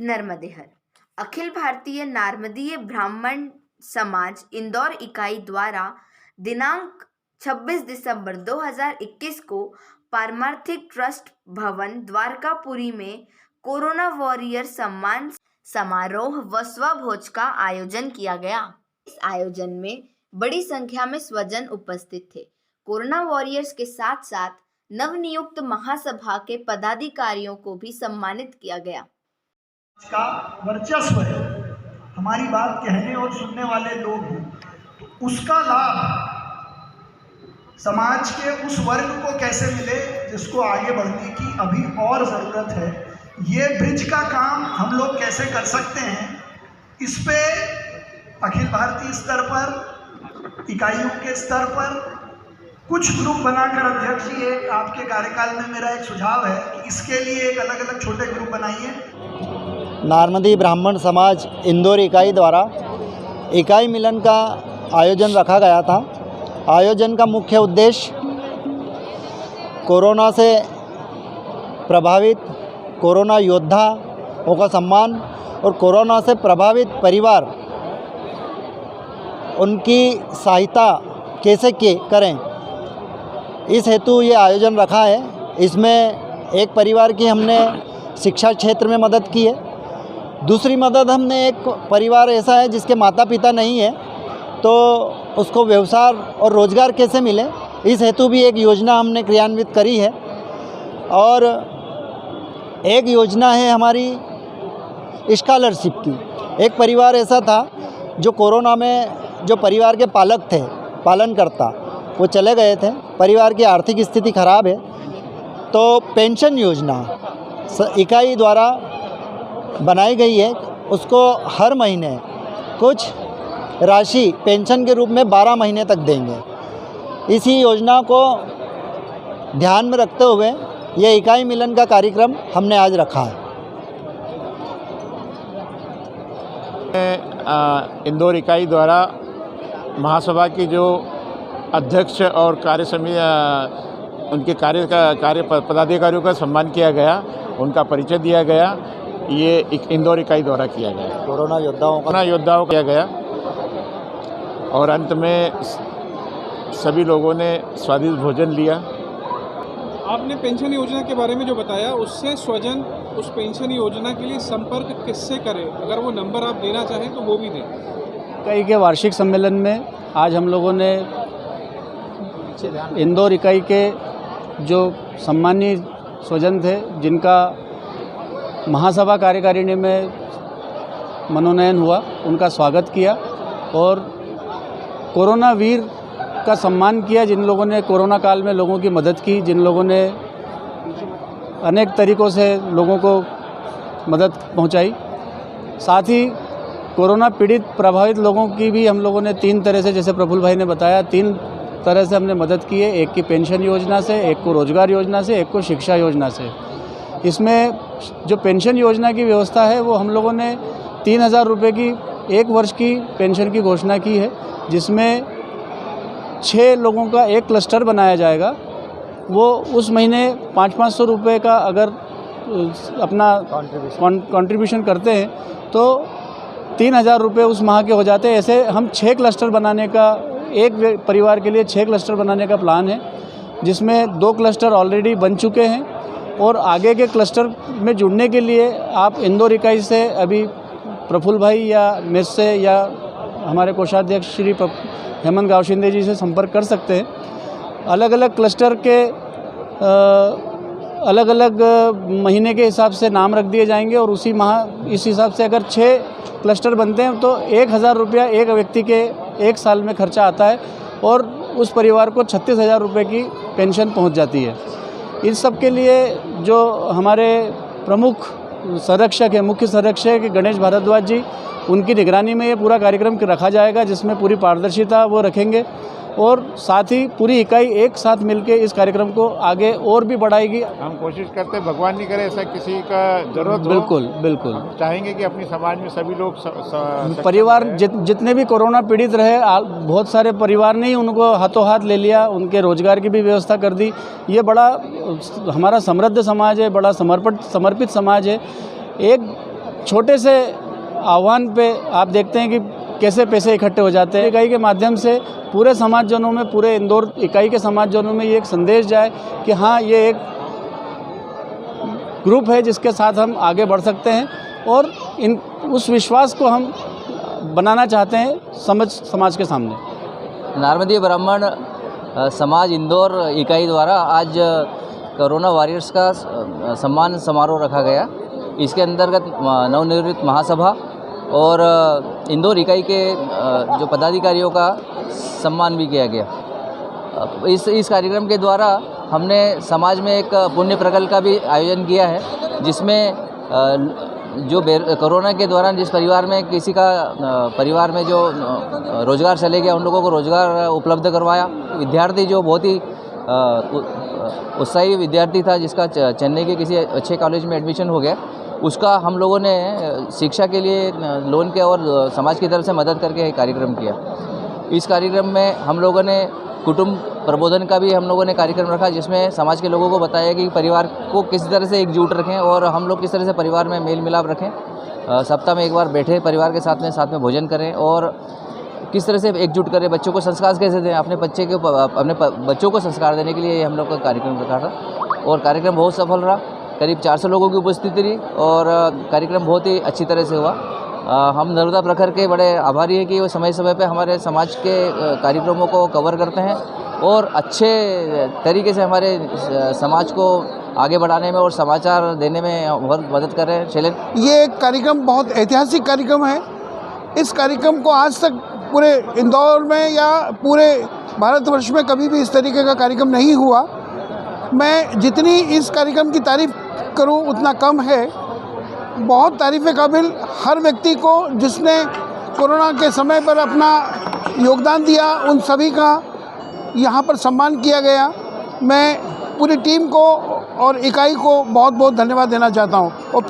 नर्मदेहर। अखिल भारतीय नारमदीय ब्राह्मण समाज इंदौर इकाई द्वारा दिनांक 26 दिसंबर 2021 को पारमार्थिक ट्रस्ट भवन द्वारकापुरी में कोरोना वॉरियर सम्मान समारोह व स्वभोज का आयोजन किया गया। इस आयोजन में बड़ी संख्या में स्वजन उपस्थित थे। कोरोना वॉरियर्स के साथ साथ नवनियुक्त महासभा के पदाधिकारियों को भी सम्मानित किया गया। का वर्चस्व है, हमारी बात कहने और सुनने वाले लोग हैं, तो उसका लाभ समाज के उस वर्ग को कैसे मिले जिसको आगे बढ़ने की अभी और ज़रूरत है। ये ब्रिज का काम हम लोग कैसे कर सकते हैं, इस पे अखिल भारतीय स्तर पर, इकाइयों के स्तर पर कुछ ग्रुप बनाकर, अध्यक्ष जी एक आपके कार्यकाल में मेरा एक सुझाव है कि इसके लिए एक अलग अलग छोटे ग्रुप बनाइए। नारमदी ब्राह्मण समाज इंदौर इकाई द्वारा इकाई मिलन का आयोजन रखा गया था। आयोजन का मुख्य उद्देश्य कोरोना से प्रभावित कोरोना योद्धाओं का सम्मान और कोरोना से प्रभावित परिवार, उनकी सहायता कैसे करें, इस हेतु ये आयोजन रखा है। इसमें एक परिवार की हमने शिक्षा क्षेत्र में मदद की है। दूसरी मदद हमने एक परिवार ऐसा है जिसके माता पिता नहीं है, तो उसको व्यवसाय और रोज़गार कैसे मिले, इस हेतु भी एक योजना हमने क्रियान्वित करी है। और एक योजना है हमारी स्कॉलरशिप की। एक परिवार ऐसा था जो कोरोना में, जो परिवार के पालक थे, पालनकर्ता, वो चले गए थे, परिवार की आर्थिक स्थिति खराब है, तो पेंशन योजना इकाई द्वारा बनाई गई है। उसको हर महीने कुछ राशि पेंशन के रूप में 12 महीने तक देंगे। इसी योजना को ध्यान में रखते हुए ये इकाई मिलन का कार्यक्रम हमने आज रखा है। इंदौर इकाई द्वारा महासभा की जो अध्यक्ष और कार्य समिति, उनके कार्य पदाधिकारियों का सम्मान किया गया, उनका परिचय दिया गया। ये इंदौर इकाई द्वारा किया गया। कोरोना योद्धाओं को किया गया और अंत में सभी लोगों ने स्वादिष्ट भोजन लिया। आपने पेंशन योजना के बारे में जो बताया, उससे स्वजन उस पेंशन योजना के लिए संपर्क किससे करें? अगर वो नंबर आप देना चाहें तो वो भी दें। इकाई के वार्षिक सम्मेलन में आज हम लोगों ने इंदौर इकाई के जो सम्मानीय स्वजन थे, जिनका महासभा कार्यकारिणी में मनोनयन हुआ, उनका स्वागत किया और कोरोना वीर का सम्मान किया। जिन लोगों ने कोरोना काल में लोगों की मदद की, जिन लोगों ने अनेक तरीक़ों से लोगों को मदद पहुंचाई। साथ ही कोरोना पीड़ित प्रभावित लोगों की भी हम लोगों ने 3 तरह से, जैसे प्रफुल्ल भाई ने बताया, 3 तरह से हमने मदद की है। एक की पेंशन योजना से, एक को रोजगार योजना से, एक को शिक्षा योजना से। इसमें जो पेंशन योजना की व्यवस्था है, वो हम लोगों ने 3000 रुपये की 1 वर्ष की पेंशन की घोषणा की है, जिसमें 6 लोगों का एक क्लस्टर बनाया जाएगा। वो उस महीने 500-500 रुपये का अगर अपना कंट्रीब्यूशन करते हैं तो 3000 रुपये उस माह के हो जाते हैं। ऐसे हम 6 क्लस्टर बनाने का, एक परिवार के लिए 6 क्लस्टर बनाने का प्लान है, जिसमें 2 क्लस्टर ऑलरेडी बन चुके हैं और आगे के क्लस्टर में जुड़ने के लिए आप इंदौर इकाई से अभी प्रफुल्ल भाई या मेरे से या हमारे कोषाध्यक्ष श्री हेमंत गावशिंदे जी से संपर्क कर सकते हैं। अलग अलग क्लस्टर के अलग अलग महीने के हिसाब से नाम रख दिए जाएंगे और उसी माह इस हिसाब से अगर 6 क्लस्टर बनते हैं तो 1000 रुपया एक व्यक्ति के 1 साल में खर्चा आता है और उस परिवार को 36,000 रुपये की पेंशन पहुंच जाती है। इन सब के लिए जो हमारे प्रमुख संरक्षक है, मुख्य संरक्षक गणेश भारद्वाज जी, उनकी निगरानी में ये पूरा कार्यक्रम रखा जाएगा, जिसमें पूरी पारदर्शिता वो रखेंगे और साथ ही पूरी इकाई एक साथ मिलकर इस कार्यक्रम को आगे और भी बढ़ाएगी। हम कोशिश करते हैं, भगवान नहीं करे ऐसा किसी का जरूरत हो। बिल्कुल बिल्कुल चाहेंगे कि अपनी समाज में सभी लोग परिवार जितने भी कोरोना पीड़ित रहे, बहुत सारे परिवार ने ही उनको हाथों हाथ ले लिया, उनके रोजगार की भी व्यवस्था कर दी। ये बड़ा हमारा समृद्ध समाज है, बड़ा समर्पित समाज है। एक छोटे से आह्वान पे आप देखते हैं कि कैसे पैसे इकट्ठे हो जाते हैं। इकाई के माध्यम से पूरे समाजजनों में, पूरे इंदौर इकाई के समाजजनों में ये एक संदेश जाए कि हाँ, ये एक ग्रुप है जिसके साथ हम आगे बढ़ सकते हैं और उस विश्वास को हम बनाना चाहते हैं समाज के सामने। नार्मदीय ब्राह्मण समाज इंदौर इकाई द्वारा आज कोरोना वॉरियर्स का सम्मान समारोह रखा गया। इसके अंतर्गत नवनिर्मित महासभा और इंदौर इकाई के जो पदाधिकारियों का सम्मान भी किया गया। इस कार्यक्रम के द्वारा हमने समाज में एक पुण्य प्रकल्प का भी आयोजन किया है, जिसमें जो कोरोना के दौरान जिस परिवार में किसी का परिवार में जो रोज़गार चले गया, उन लोगों को रोज़गार उपलब्ध करवाया। विद्यार्थी जो बहुत ही उत्साही विद्यार्थी था, जिसका चेन्नई के किसी अच्छे कॉलेज में एडमिशन हो गया, उसका हम लोगों ने शिक्षा के लिए लोन के और समाज की तरफ से मदद करके कार्यक्रम किया। इस कार्यक्रम में हम लोगों ने कुटुंब प्रबोधन का भी हम लोगों ने कार्यक्रम रखा, जिसमें समाज के लोगों को बताया कि परिवार को किस तरह से एकजुट रखें और हम लोग किस तरह से परिवार में मेल मिलाप रखें। सप्ताह में एक बार बैठे परिवार के साथ में भोजन करें और किस तरह से एकजुट करें, बच्चों को संस्कार कैसे दें, अपने बच्चों को संस्कार देने के लिए हम लोग का कार्यक्रम रखा था और कार्यक्रम बहुत सफल रहा। करीब 400 लोगों की उपस्थिति रही और कार्यक्रम बहुत ही अच्छी तरह से हुआ। हम नर्मदा प्रखर के बड़े आभारी हैं कि वो समय समय पे हमारे समाज के कार्यक्रमों को कवर करते हैं और अच्छे तरीके से हमारे समाज को आगे बढ़ाने में और समाचार देने में बहुत मदद कर रहे हैं। शैलेंद्र, ये कार्यक्रम बहुत ऐतिहासिक कार्यक्रम है। इस कार्यक्रम को आज तक पूरे इंदौर में या पूरे भारतवर्ष में कभी भी इस तरीके का कार्यक्रम नहीं हुआ। मैं जितनी इस कार्यक्रम की तारीफ़ करूं उतना कम है। बहुत तारीफ़ काबिल हर व्यक्ति को जिसने कोरोना के समय पर अपना योगदान दिया, उन सभी का यहाँ पर सम्मान किया गया। मैं पूरी टीम को और इकाई को बहुत बहुत धन्यवाद देना चाहता हूँ। और